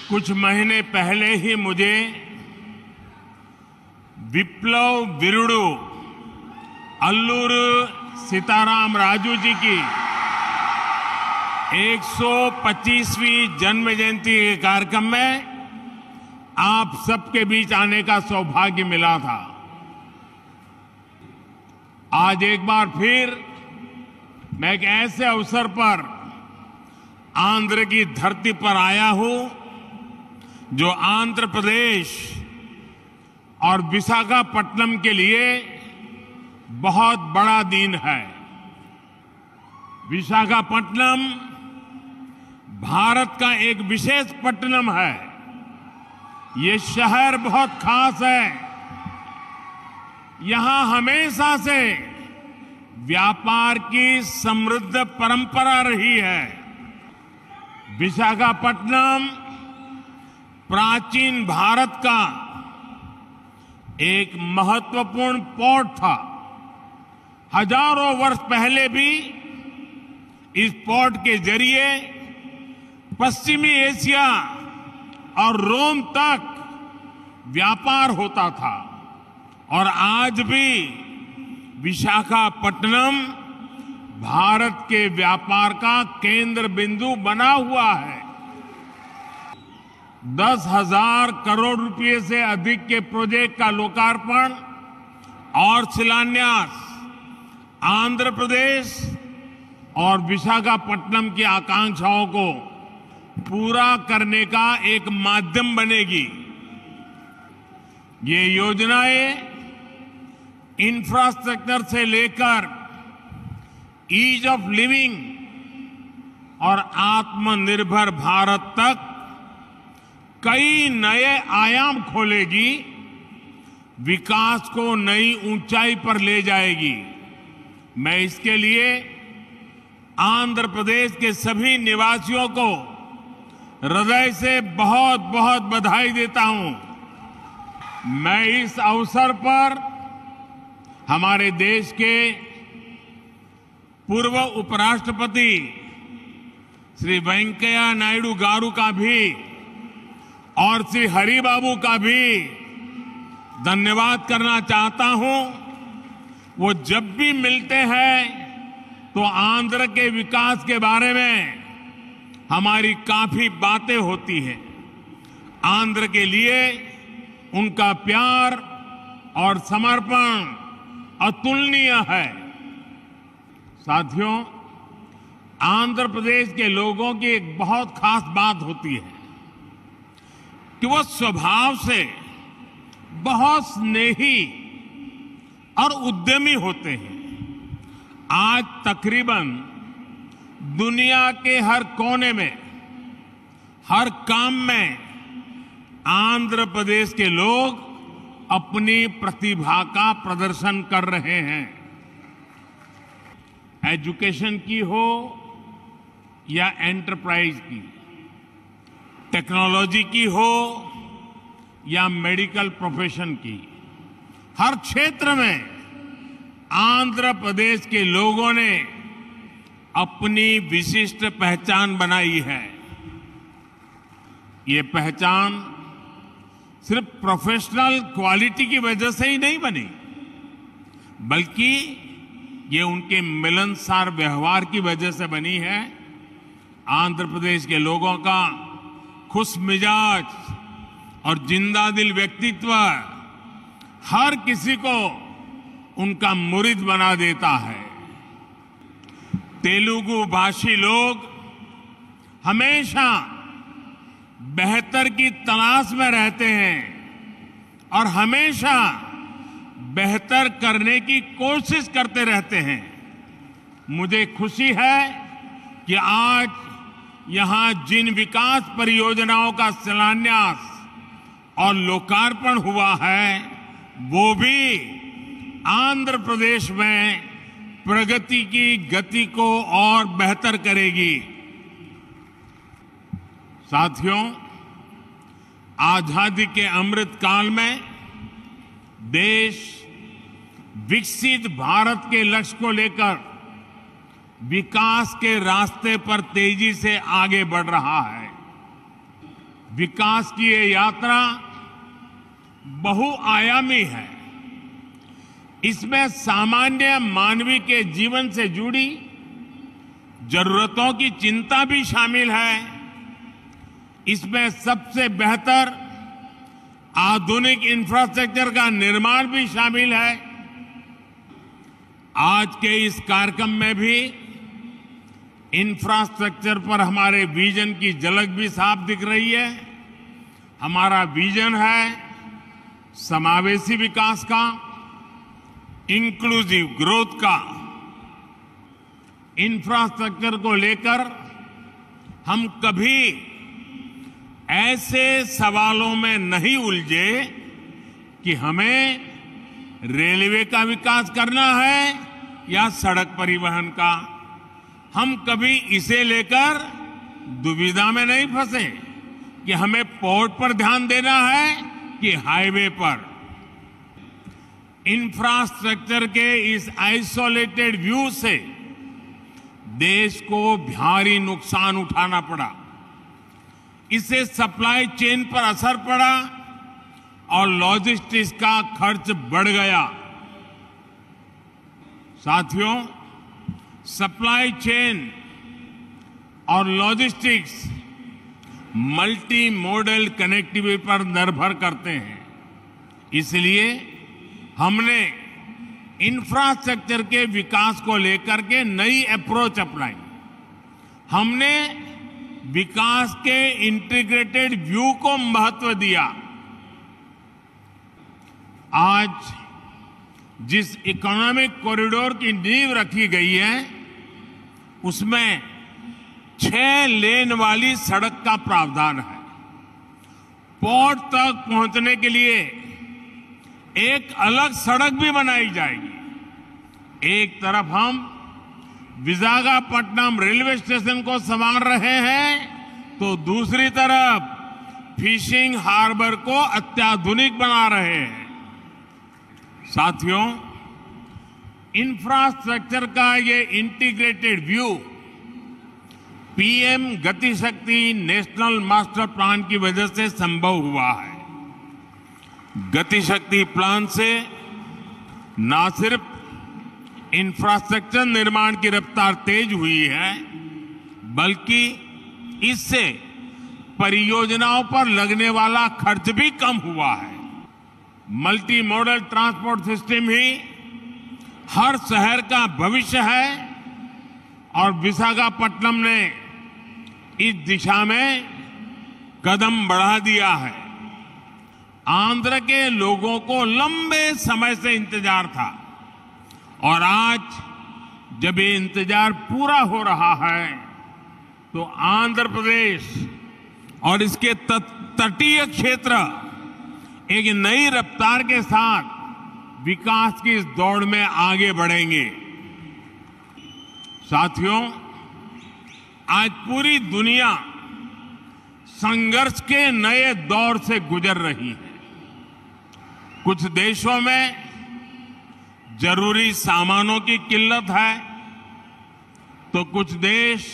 कुछ महीने पहले ही मुझे विप्लव वीरुडु अल्लूरू सीताराम राजू जी की 125वीं जन्म जयंती के कार्यक्रम में आप सबके बीच आने का सौभाग्य मिला था। आज एक बार फिर मैं एक ऐसे अवसर पर आंध्र की धरती पर आया हूं जो आंध्र प्रदेश और विशाखापट्टनम के लिए बहुत बड़ा दिन है। विशाखापट्टनम भारत का एक विशेष पट्टनम है। ये शहर बहुत खास है। यहां हमेशा से व्यापार की समृद्ध परंपरा रही है। विशाखापट्टनम प्राचीन भारत का एक महत्वपूर्ण पोर्ट था। हजारों वर्ष पहले भी इस पोर्ट के जरिए पश्चिमी एशिया और रोम तक व्यापार होता था और आज भी विशाखापट्टनम भारत के व्यापार का केंद्र बिंदु बना हुआ है। 10,000 करोड़ रुपए से अधिक के प्रोजेक्ट का लोकार्पण और शिलान्यास आंध्र प्रदेश और विशाखापट्टनम की आकांक्षाओं को पूरा करने का एक माध्यम बनेगी। ये योजनाएं इंफ्रास्ट्रक्चर से लेकर ईज ऑफ लिविंग और आत्मनिर्भर भारत तक कई नए आयाम खोलेगी, विकास को नई ऊंचाई पर ले जाएगी। मैं इसके लिए आंध्र प्रदेश के सभी निवासियों को हृदय से बहुत बहुत बधाई देता हूं। मैं इस अवसर पर हमारे देश के पूर्व उपराष्ट्रपति श्री वेंकैया नायडू गारू का भी और श्री हरिबाबू का भी धन्यवाद करना चाहता हूं। वो जब भी मिलते हैं तो आंध्र के विकास के बारे में हमारी काफी बातें होती हैं। आंध्र के लिए उनका प्यार और समर्पण अतुलनीय है। साथियों, आंध्र प्रदेश के लोगों की एक बहुत खास बात होती है कि वो स्वभाव से बहुत स्नेही और उद्यमी होते हैं। आज तकरीबन दुनिया के हर कोने में, हर काम में आंध्र प्रदेश के लोग अपनी प्रतिभा का प्रदर्शन कर रहे हैं। एजुकेशन की हो या एंटरप्राइज की, टेक्नोलॉजी की हो या मेडिकल प्रोफेशन की, हर क्षेत्र में आंध्र प्रदेश के लोगों ने अपनी विशिष्ट पहचान बनाई है। ये पहचान सिर्फ प्रोफेशनल क्वालिटी की वजह से ही नहीं बनी, बल्कि ये उनके मिलनसार व्यवहार की वजह से बनी है। आंध्र प्रदेश के लोगों का खुश मिजाज और जिंदादिल व्यक्तित्व हर किसी को उनका मुरीद बना देता है। तेलुगु भाषी लोग हमेशा बेहतर की तलाश में रहते हैं और हमेशा बेहतर करने की कोशिश करते रहते हैं। मुझे खुशी है कि आज यहां जिन विकास परियोजनाओं का शिलान्यास और लोकार्पण हुआ है, वो भी आंध्र प्रदेश में प्रगति की गति को और बेहतर करेगी। साथियों, आजादी के अमृत काल में देश विकसित भारत के लक्ष्य को लेकर विकास के रास्ते पर तेजी से आगे बढ़ रहा है। विकास की ये यात्रा बहुआयामी है। इसमें सामान्य मानवीय के जीवन से जुड़ी जरूरतों की चिंता भी शामिल है। इसमें सबसे बेहतर आधुनिक इंफ्रास्ट्रक्चर का निर्माण भी शामिल है। आज के इस कार्यक्रम में भी इंफ्रास्ट्रक्चर पर हमारे विजन की झलक भी साफ दिख रही है। हमारा विजन है समावेशी विकास का, इंक्लूसिव ग्रोथ का। इंफ्रास्ट्रक्चर को लेकर हम कभी ऐसे सवालों में नहीं उलझे कि हमें रेलवे का विकास करना है या सड़क परिवहन का। हम कभी इसे लेकर दुविधा में नहीं फंसे कि हमें पोर्ट पर ध्यान देना है कि हाईवे पर। इंफ्रास्ट्रक्चर के इस आइसोलेटेड व्यू से देश को भारी नुकसान उठाना पड़ा। इससे सप्लाई चेन पर असर पड़ा और लॉजिस्टिक्स का खर्च बढ़ गया। साथियों, सप्लाई चेन और लॉजिस्टिक्स मल्टी मॉडल कनेक्टिविटी पर निर्भर करते हैं। इसलिए हमने इंफ्रास्ट्रक्चर के विकास को लेकर के नई अप्रोच अपनाई। हमने विकास के इंटीग्रेटेड व्यू को महत्व दिया। आज जिस इकोनॉमिक कॉरिडोर की नींव रखी गई है उसमें 6 लेन वाली सड़क का प्रावधान है। पोर्ट तक पहुंचने के लिए एक अलग सड़क भी बनाई जाएगी। एक तरफ हम विशाखापट्टनम रेलवे स्टेशन को संवार रहे हैं तो दूसरी तरफ फिशिंग हार्बर को अत्याधुनिक बना रहे हैं। साथियों, इंफ्रास्ट्रक्चर का ये इंटीग्रेटेड व्यू पीएम गति शक्ति नेशनल मास्टर प्लान की वजह से संभव हुआ है। गति शक्ति प्लान से न सिर्फ इंफ्रास्ट्रक्चर निर्माण की रफ्तार तेज हुई है, बल्कि इससे परियोजनाओं पर लगने वाला खर्च भी कम हुआ है। मल्टी मॉडल ट्रांसपोर्ट सिस्टम ही हर शहर का भविष्य है और विशाखापट्टनम ने इस दिशा में कदम बढ़ा दिया है। आंध्र के लोगों को लंबे समय से इंतजार था और आज जब ये इंतजार पूरा हो रहा है तो आंध्र प्रदेश और इसके तटीय क्षेत्र एक नई रफ्तार के साथ विकास की इस दौड़ में आगे बढ़ेंगे। साथियों, आज पूरी दुनिया संघर्ष के नए दौर से गुजर रही है। कुछ देशों में जरूरी सामानों की किल्लत है तो कुछ देश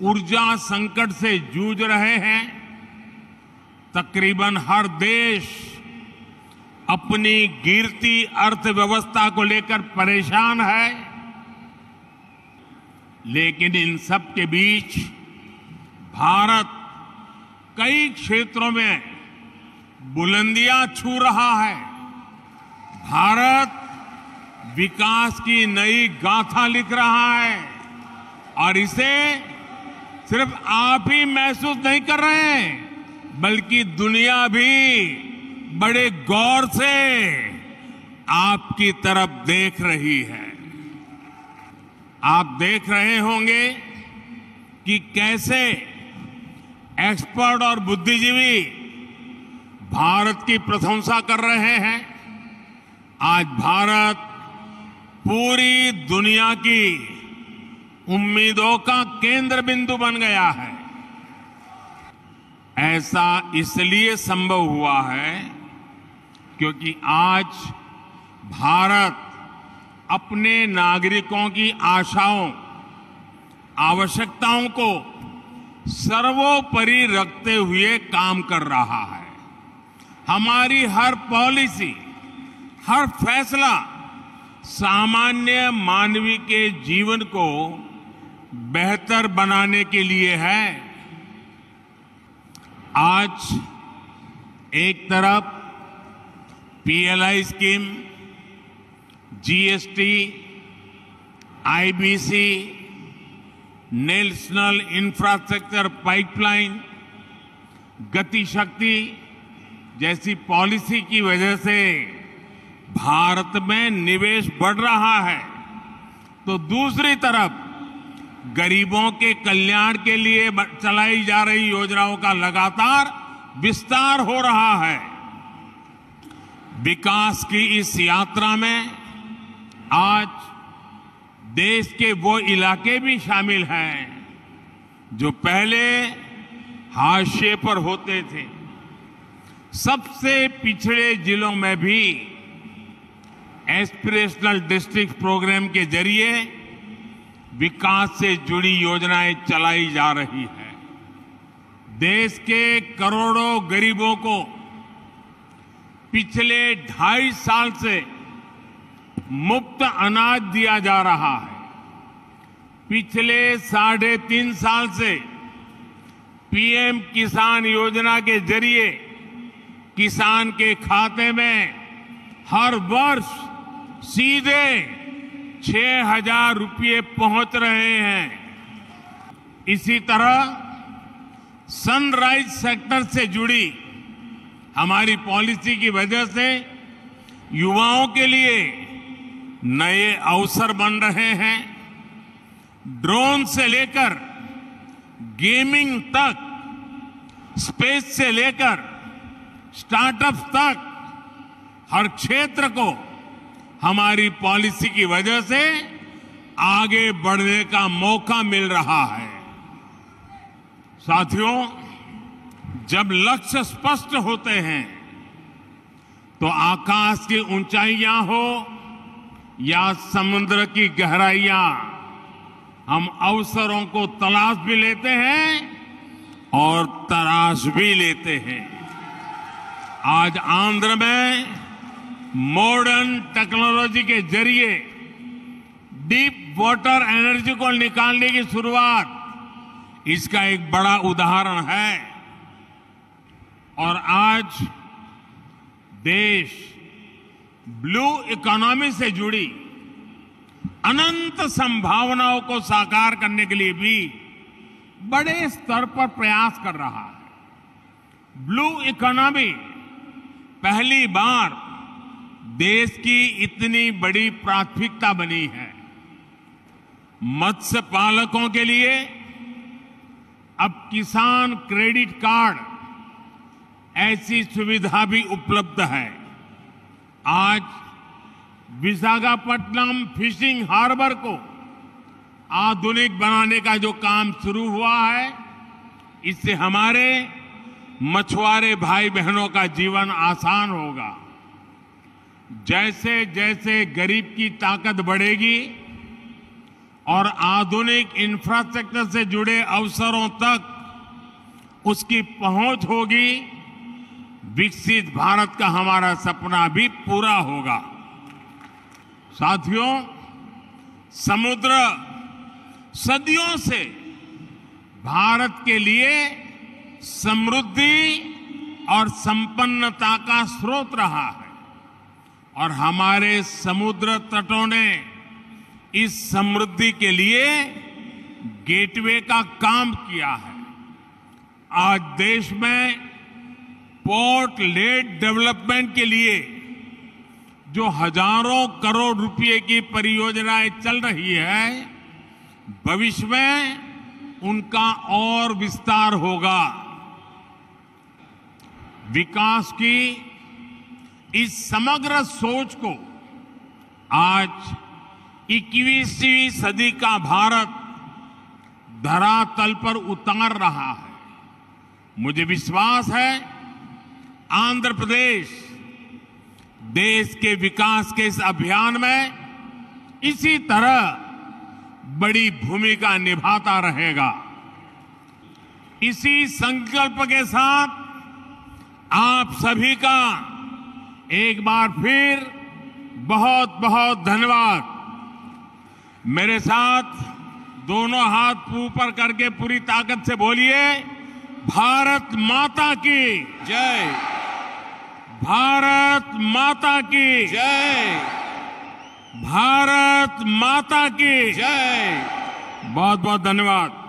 ऊर्जा संकट से जूझ रहे हैं। तकरीबन हर देश अपनी गिरती अर्थव्यवस्था को लेकर परेशान है, लेकिन इन सब के बीच भारत कई क्षेत्रों में बुलंदियां छू रहा है। भारत विकास की नई गाथा लिख रहा है और इसे सिर्फ आप ही महसूस नहीं कर रहे हैं, बल्कि दुनिया भी बड़े गौर से आपकी तरफ देख रही है। आप देख रहे होंगे कि कैसे एक्सपर्ट और बुद्धिजीवी भारत की प्रशंसा कर रहे हैं। आज भारत पूरी दुनिया की उम्मीदों का केंद्र बिंदु बन गया है। ऐसा इसलिए संभव हुआ है क्योंकि आज भारत अपने नागरिकों की आशाओं, आवश्यकताओं को सर्वोपरि रखते हुए काम कर रहा है। हमारी हर पॉलिसी, हर फैसला सामान्य मानवी के जीवन को बेहतर बनाने के लिए है। आज एक तरफ PLI scheme, GST, IBC, national infrastructure pipeline, गति शक्ति जैसी पॉलिसी की वजह से भारत में निवेश बढ़ रहा है, तो दूसरी तरफ गरीबों के कल्याण के लिए चलाई जा रही योजनाओं का लगातार विस्तार हो रहा है। विकास की इस यात्रा में आज देश के वो इलाके भी शामिल हैं जो पहले हाशिए पर होते थे। सबसे पिछड़े जिलों में भी एस्पिरेशनल डिस्ट्रिक्ट प्रोग्राम के जरिए विकास से जुड़ी योजनाएं चलाई जा रही है। देश के करोड़ों गरीबों को पिछले 2.5 साल से मुफ्त अनाज दिया जा रहा है। पिछले 3.5 साल से पीएम किसान योजना के जरिए किसान के खाते में हर वर्ष सीधे 6,000 रुपये पहुंच रहे हैं। इसी तरह सनराइज सेक्टर से जुड़ी हमारी पॉलिसी की वजह से युवाओं के लिए नए अवसर बन रहे हैं। ड्रोन से लेकर गेमिंग तक, स्पेस से लेकर स्टार्टअप तक हर क्षेत्र को हमारी पॉलिसी की वजह से आगे बढ़ने का मौका मिल रहा है। साथियों, जब लक्ष्य स्पष्ट होते हैं तो आकाश की ऊंचाइयां हो या समुद्र की गहराइयां, हम अवसरों को तलाश भी लेते हैं और तराश भी लेते हैं। आज आंध्र में मॉडर्न टेक्नोलॉजी के जरिए डीप वाटर एनर्जी को निकालने की शुरुआत इसका एक बड़ा उदाहरण है। और आज देश ब्लू इकोनॉमी से जुड़ी अनंत संभावनाओं को साकार करने के लिए भी बड़े स्तर पर प्रयास कर रहा है। ब्लू इकोनॉमी पहली बार देश की इतनी बड़ी प्राथमिकता बनी है। मत्स्य पालकों के लिए अब किसान क्रेडिट कार्ड ऐसी सुविधा भी उपलब्ध है। आज विशाखापट्टनम फिशिंग हार्बर को आधुनिक बनाने का जो काम शुरू हुआ है, इससे हमारे मछुआरे भाई बहनों का जीवन आसान होगा। जैसे जैसे गरीब की ताकत बढ़ेगी और आधुनिक इंफ्रास्ट्रक्चर से जुड़े अवसरों तक उसकी पहुंच होगी, विकसित भारत का हमारा सपना भी पूरा होगा। साथियों, समुद्र सदियों से भारत के लिए समृद्धि और संपन्नता का स्रोत रहा है और हमारे समुद्र तटों ने इस समृद्धि के लिए गेटवे का काम किया है। आज देश में पोर्ट लेड डेवलपमेंट के लिए जो हजारों करोड़ रुपए की परियोजनाएं चल रही है, भविष्य में उनका और विस्तार होगा। विकास की इस समग्र सोच को आज 21वीं सदी का भारत धरातल पर उतार रहा है। मुझे विश्वास है आंध्र प्रदेश देश के विकास के इस अभियान में इसी तरह बड़ी भूमिका निभाता रहेगा। इसी संकल्प के साथ आप सभी का एक बार फिर बहुत बहुत धन्यवाद। मेरे साथ दोनों हाथ ऊपर करके पूरी ताकत से बोलिए, भारत माता की जय। भारत माता की जय। भारत माता की जय। बहुत बहुत धन्यवाद।